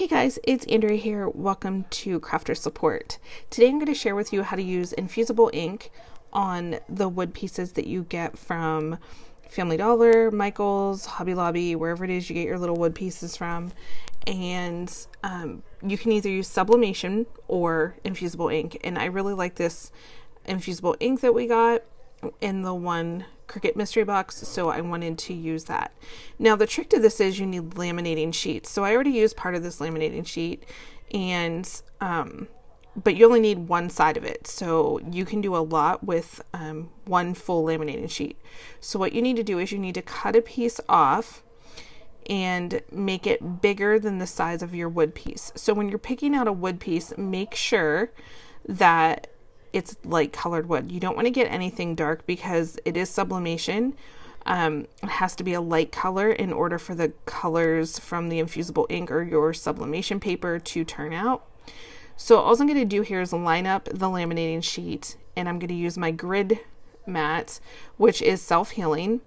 guys, it's Andrea here. Welcome to Crafter Support. Today I'm going to share with you how to use infusible ink on the wood pieces that you get from Family Dollar, Michael's, Hobby Lobby, wherever it is you get your little wood pieces from. And you can either use sublimation or infusible ink. And I really like this infusible ink that we got in the one Cricut mystery box, so I wanted to use that. Now the trick to this is you need laminating sheets. So I already used part of this laminating sheet, and but you only need one side of it, so you can do a lot with one full laminating sheet. So what you need to do is you need to cut a piece off and make it bigger than the size of your wood piece. So when you're picking out a wood piece, make sure that it's light colored wood. You don't want to get anything dark because it is sublimation. It has to be a light color in order for the colors from the infusible ink or your sublimation paper to turn out. So all I'm going to do here is line up the laminating sheet, and I'm going to use my grid mat, which is self-healing,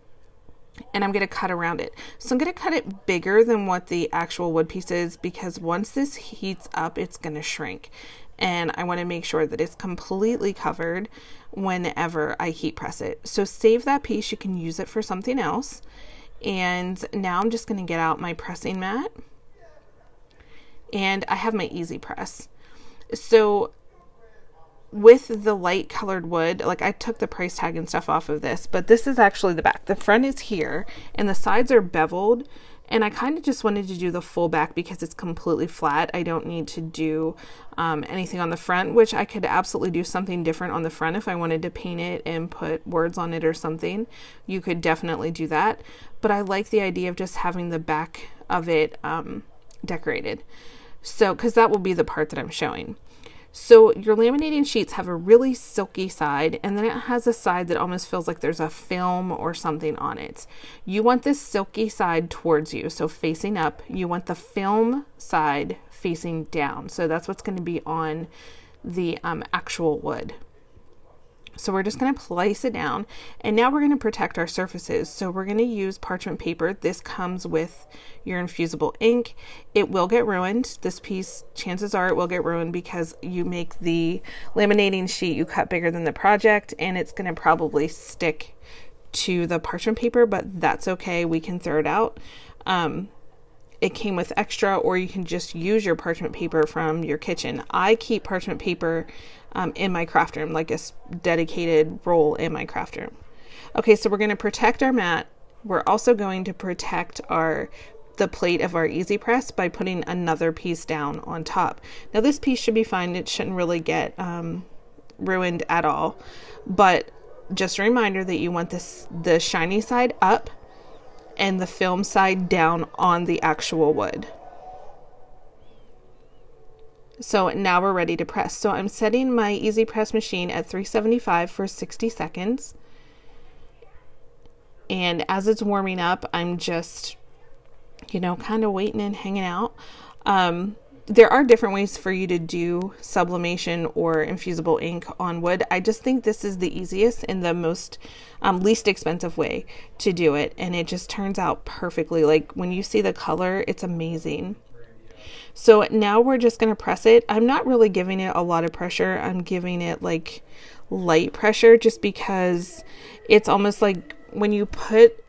and I'm going to cut around it. So I'm going to cut it bigger than what the actual wood piece is, because once this heats up, it's going to shrink. And I want to make sure that it's completely covered whenever I heat press it. So save that piece. You can use it for something else. And now I'm just going to get out my pressing mat. And I have my easy press. So with the light colored wood, like I took the price tag and stuff off of this, but this is actually the back. The front is here and the sides are beveled. And I kind of just wanted to do the full back because it's completely flat. I don't need to do anything on the front, which I could absolutely do something different on the front if I wanted to paint it and put words on it or something. You could definitely do that. But I like the idea of just having the back of it decorated. So, because that will be the part that I'm showing. So your laminating sheets have a really silky side, and then it has a side that almost feels like there's a film or something on it. You want this silky side towards you, so facing up. You want the film side facing down. So that's what's going to be on the actual wood. So we're just going to place it down, and now we're going to protect our surfaces. So we're going to use parchment paper. This comes with your infusible ink. It will get ruined. This piece, chances are it will get ruined because you make the laminating sheet you cut bigger than the project, and it's going to probably stick to the parchment paper, but that's okay. We can throw it out. It came with extra, or you can just use your parchment paper from your kitchen. I keep parchment paper in my craft room, like a dedicated roll in my craft room. Okay, so we're going to protect our mat. We're also going to protect the plate of our easy press by putting another piece down on top. Now this piece should be fine. It shouldn't really get ruined at all. But just a reminder that you want the shiny side up and the film side down on the actual wood. So now we're ready to press. So I'm setting my easy press machine at 375 for 60 seconds. And as it's warming up, I'm just, kind of waiting and hanging out. There are different ways for you to do sublimation or infusible ink on wood. I just think this is the easiest and the most least expensive way to do it. And it just turns out perfectly. Like when you see the color, it's amazing. So now we're just going to press it. I'm not really giving it a lot of pressure. I'm giving it like light pressure just because it's almost like when you put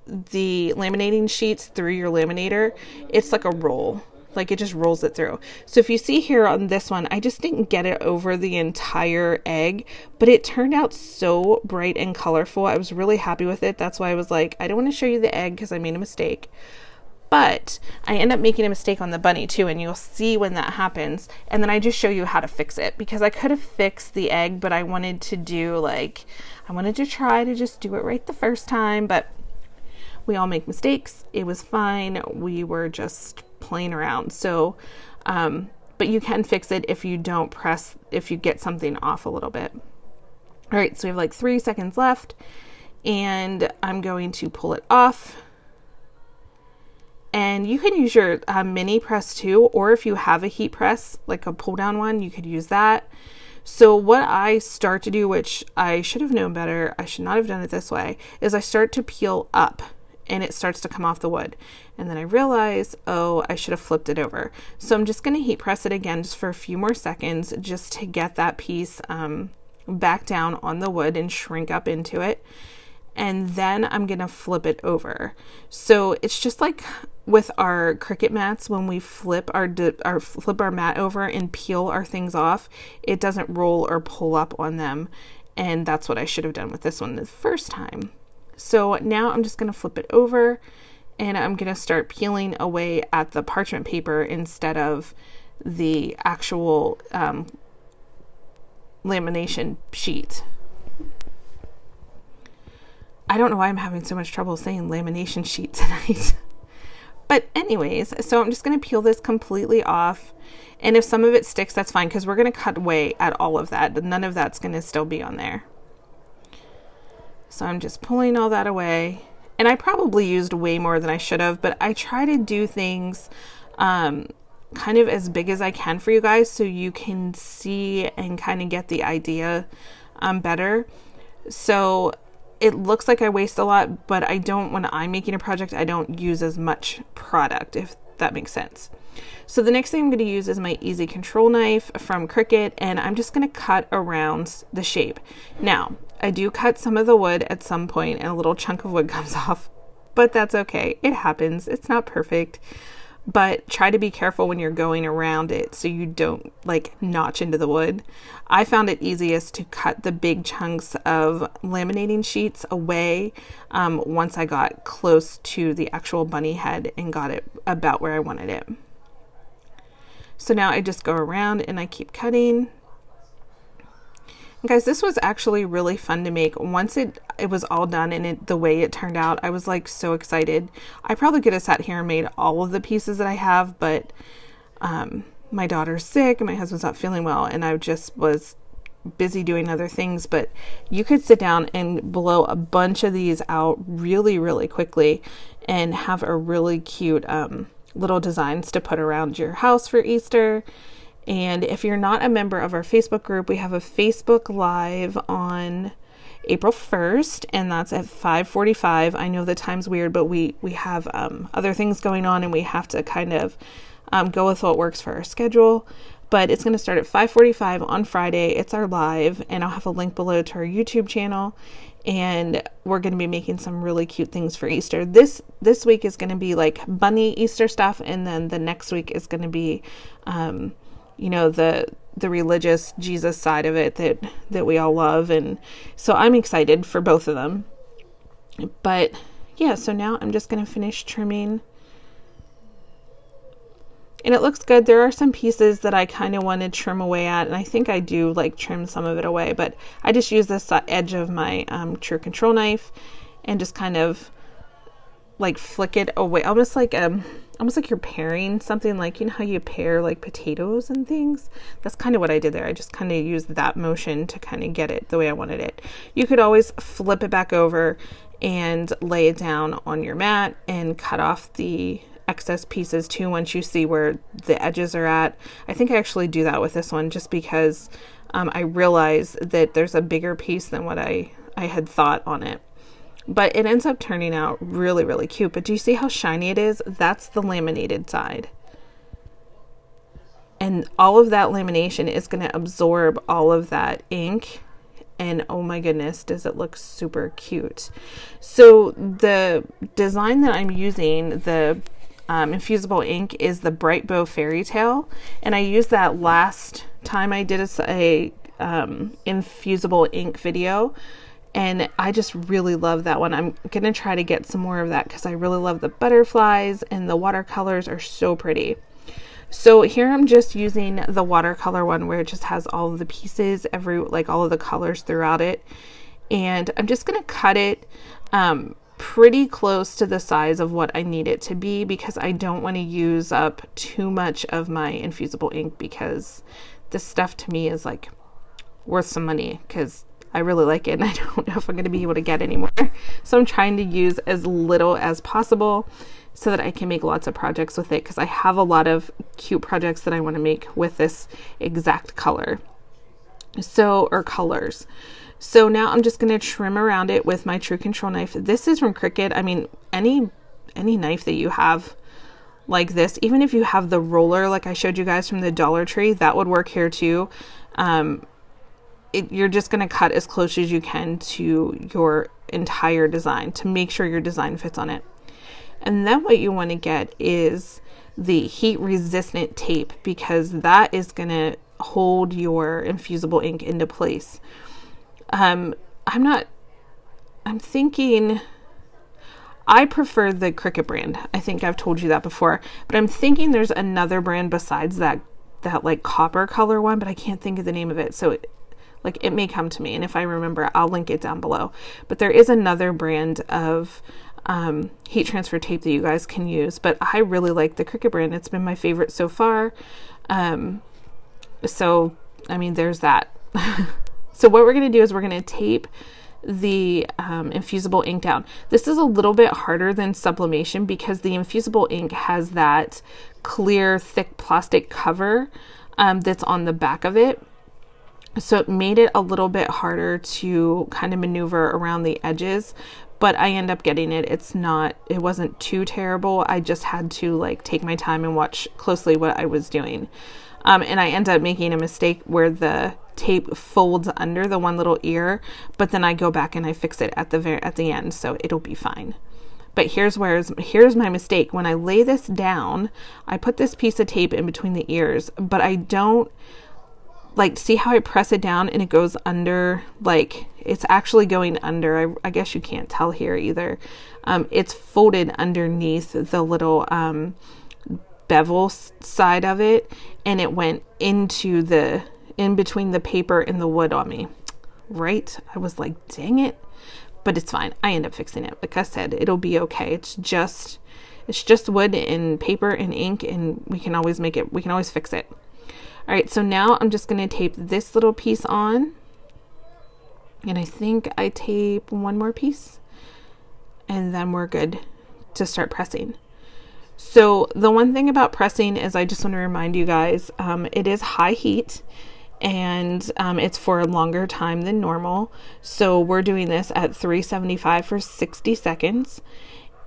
the laminating sheets through your laminator, it's like a roll. Like it just rolls it through. So if you see here on this one, I just didn't get it over the entire egg, but it turned out so bright and colorful. I was really happy with it. That's why I was like, I don't want to show you the egg because I made a mistake. But I end up making a mistake on the bunny too, and you'll see when that happens. And then I just show you how to fix it, because I could have fixed the egg, but I wanted to try to just do it right the first time. But we all make mistakes. It was fine. We were just playing around. So, but you can fix it if you don't press, if you get something off a little bit. All right, so we have like 3 seconds left, and I'm going to pull it off. And you can use your mini press too, or if you have a heat press, like a pull down one, you could use that. So what I start to do, which I should have known better, I should not have done it this way, is I start to peel up and it starts to come off the wood. And then I realize, oh, I should have flipped it over. So I'm just going to heat press it again just for a few more seconds just to get that piece back down on the wood and shrink up into it. And then I'm going to flip it over. So it's just like with our Cricut mats, when we flip our mat over and peel our things off, it doesn't roll or pull up on them. And that's what I should have done with this one the first time. So now I'm just going to flip it over and I'm going to start peeling away at the parchment paper instead of the actual lamination sheet. I don't know why I'm having so much trouble saying lamination sheet tonight. But anyways, so I'm just going to peel this completely off. And if some of it sticks, that's fine, because we're going to cut away at all of that. None of that's going to still be on there. So I'm just pulling all that away. And I probably used way more than I should have, but I try to do things kind of as big as I can for you guys so you can see and kind of get the idea better. So it looks like I waste a lot, but I don't, when I'm making a project, I don't use as much product, if that makes sense. So the next thing I'm going to use is my Easy Control knife from Cricut, and I'm just going to cut around the shape. Now, I do cut some of the wood at some point and a little chunk of wood comes off, but that's okay. It happens. It's not perfect, but try to be careful when you're going around it so you don't like notch into the wood. I found it easiest to cut the big chunks of laminating sheets away once I got close to the actual bunny head and got it about where I wanted it. So now I just go around and I keep cutting. And guys, this was actually really fun to make. Once it was all done and the way it turned out, I was like so excited. I probably could have sat here and made all of the pieces that I have, but my daughter's sick and my husband's not feeling well, and I just was busy doing other things. But you could sit down and blow a bunch of these out really, really quickly and have a really cute little designs to put around your house for Easter. And if you're not a member of our Facebook group, we have a Facebook Live on April 1st, and that's at 5:45. I know the time's weird, but we have other things going on, and we have to kind of go with what works for our schedule. But it's going to start at 5:45 on Friday. It's our live, and I'll have a link below to our YouTube channel. And we're going to be making some really cute things for Easter. This week is going to be like bunny Easter stuff, and then the next week is going to be you know, the religious Jesus side of it that we all love. And so I'm excited for both of them. But yeah, so now I'm just going to finish trimming. And it looks good. There are some pieces that I kind of want to trim away at, and I think I do like trim some of it away, but I just use this edge of my True Control knife and just kind of like flick it away, almost like you're paring something, like, you know how you pare like potatoes and things. That's kind of what I did there. I just kind of used that motion to kind of get it the way I wanted it. You could always flip it back over and lay it down on your mat and cut off the excess pieces too once you see where the edges are at. I think I actually do that with this one just because I realized that there's a bigger piece than what I had thought on it. But it ends up turning out really, really cute. But do you see how shiny it is? That's the laminated side. And all of that lamination is going to absorb all of that ink. And oh my goodness, does it look super cute. So the design that I'm using, the infusible ink, is the Bright Bow Fairy Tale. And I used that last time I did a infusible ink video. And I just really love that one. I'm going to try to get some more of that because I really love the butterflies, and the watercolors are so pretty. So here I'm just using the watercolor one where it just has all of the pieces, all of the colors throughout it. And I'm just going to cut it pretty close to the size of what I need it to be because I don't want to use up too much of my infusible ink, because this stuff to me is like worth some money because I really like it and I don't know if I'm going to be able to get any more. So I'm trying to use as little as possible so that I can make lots of projects with it, because I have a lot of cute projects that I want to make with this exact color. Or colors. So now I'm just going to trim around it with my True Control knife. This is from Cricut. I mean, any knife that you have like this, even if you have the roller like I showed you guys from the Dollar Tree, that would work here too. You're just going to cut as close as you can to your entire design to make sure your design fits on it. And then what you want to get is the heat resistant tape, because that is going to hold your infusible ink into place. I'm thinking I prefer the Cricut brand. I think I've told you that before, but I'm thinking there's another brand besides that like copper color one, but I can't think of the name of it. So it may come to me, and if I remember, I'll link it down below. But there is another brand of heat transfer tape that you guys can use, but I really like the Cricut brand. It's been my favorite so far. So I mean, there's that. So what we're going to do is we're going to tape the infusible ink down. This is a little bit harder than sublimation because the infusible ink has that clear, thick plastic cover that's on the back of it. So it made it a little bit harder to kind of maneuver around the edges, but I end up getting it. It wasn't too terrible. I just had to like take my time and watch closely what I was doing. And I end up making a mistake where the tape folds under the one little ear, but then I go back and I fix it at the end, so it'll be fine. But here's my mistake. When I lay this down, I put this piece of tape in between the ears, but I don't see how I press it down and it goes under, like it's actually going under. I guess you can't tell here either. It's folded underneath the little bevel side of it, and it went in between the paper and the wood on me. Right? I was like, dang it. But it's fine. I end up fixing it. Like I said, it'll be okay. It's just wood and paper and ink, and we can always fix it. All right, so now I'm just going to tape this little piece on, and I think I tape one more piece, and then we're good to start pressing. So the one thing about pressing is I just want to remind you guys, it is high heat, and it's for a longer time than normal. So we're doing this at 375 for 60 seconds.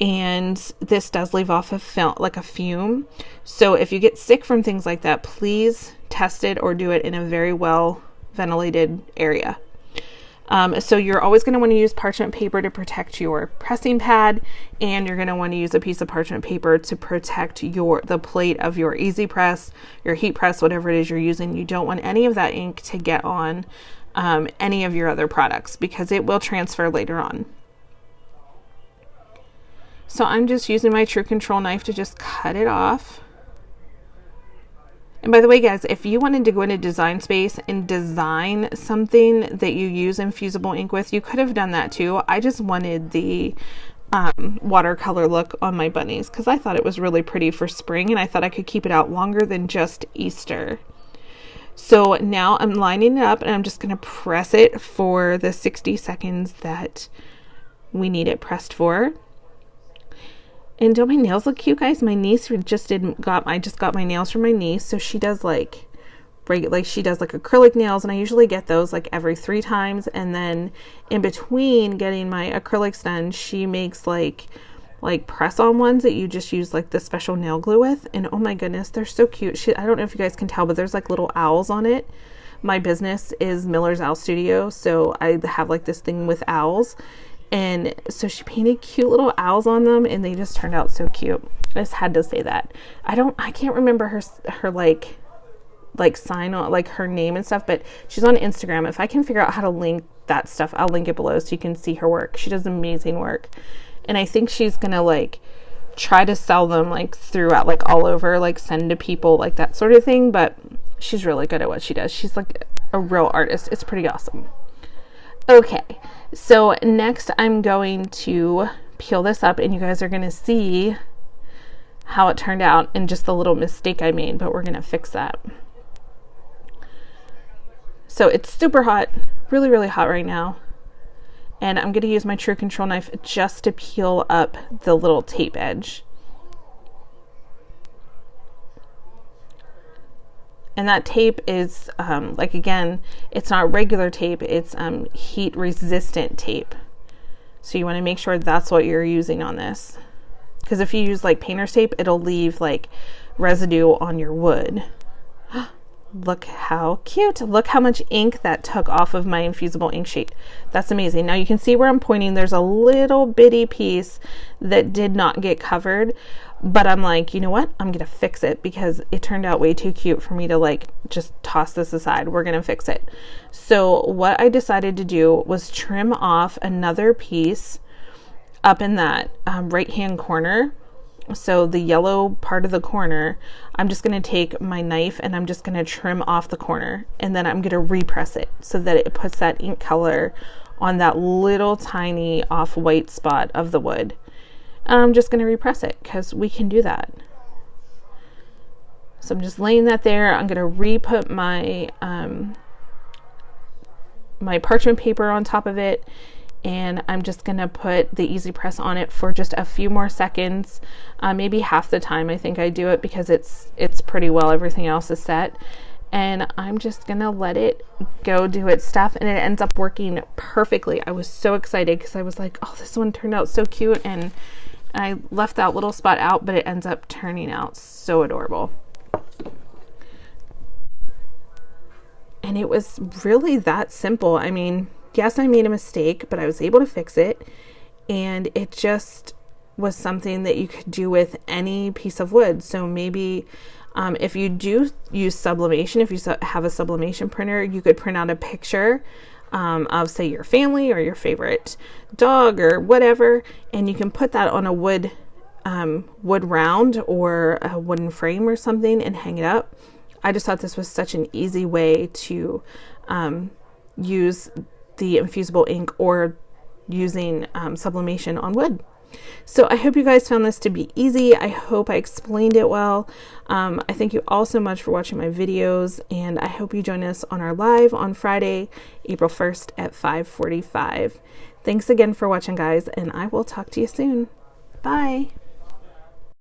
And this does leave off a fume. So if you get sick from things like that, please test it or do it in a very well ventilated area. So you're always going to want to use parchment paper to protect your pressing pad, and you're going to want to use a piece of parchment paper to protect the plate of your easy press, your heat press, whatever it is you're using. You don't want any of that ink to get on any of your other products, because it will transfer later on. So I'm just using my True Control knife to just cut it off. And by the way, guys, if you wanted to go into Design Space and design something that you use infusible ink with, you could have done that too. I just wanted the watercolor look on my bunnies because I thought it was really pretty for spring, and I thought I could keep it out longer than just Easter. So now I'm lining it up, and I'm just going to press it for the 60 seconds that we need it pressed for. And don't my nails look cute, guys? My niece I just got my nails from my niece. So she does she does acrylic nails, and I usually get those like every 3 times. And then in between getting my acrylics done, she makes like press-on ones that you just use like the special nail glue with. And oh my goodness, they're so cute. I don't know if you guys can tell, but there's like little owls on it. My business is Miller's Owl Studio, so I have like this thing with owls. And so she painted cute little owls on them, and they just turned out so cute. I just had to say that. I can't remember her sign on, like her name and stuff, but she's on Instagram. If I can figure out how to link that stuff, I'll link it below so you can see her work. She does amazing work. And I think she's gonna try to sell them throughout, all over, send to people, that sort of thing. But she's really good at what she does. She's a real artist. It's pretty awesome. Okay, so next I'm going to peel this up, and you guys are going to see how it turned out and just the little mistake I made, but we're going to fix that. So it's super hot, really, really hot right now. And I'm going to use my True Control knife just to peel up the little tape edge. And that tape is, like, again, it's not regular tape, it's heat resistant tape. So you want to make sure that's what you're using on this. Because if you use like painter's tape, it'll leave like residue on your wood. Look how cute. Look how much ink that took off of my infusible ink sheet. That's amazing. Now you can see where I'm pointing. There's a little bitty piece that did not get covered, but I'm like, you know what? I'm going to fix it because it turned out way too cute for me to like just toss this aside. We're going to fix it. So what I decided to do was trim off another piece up in that right-hand corner. So the yellow part of the corner, I'm just going to take my knife and I'm just going to trim off the corner, and then I'm going to repress it so that it puts that ink color on that little tiny off-white spot of the wood. And I'm just going to repress it because we can do that. So I'm just laying that there. I'm going to re-put my my parchment paper on top of it, and I'm just going to put the easy press on it for just a few more seconds, maybe half the time I think I do it, because it's pretty well, everything else is set. And I'm just going to let it go do its stuff, and it ends up working perfectly. I was so excited because I was like, oh, this one turned out so cute, and I left that little spot out, but it ends up turning out so adorable. And it was really that simple. I mean, yes, I made a mistake, but I was able to fix it. And it just was something that you could do with any piece of wood. So maybe if you do use sublimation, if you have a sublimation printer, you could print out a picture of, say, your family or your favorite dog or whatever, and you can put that on a wood round or a wooden frame or something and hang it up. I just thought this was such an easy way to use the infusible ink or using sublimation on wood. So I hope you guys found this to be easy. I hope I explained it well. I thank you all so much for watching my videos, and I hope you join us on our live on Friday, April 1st at 5:45. Thanks again for watching, guys, and I will talk to you soon. Bye.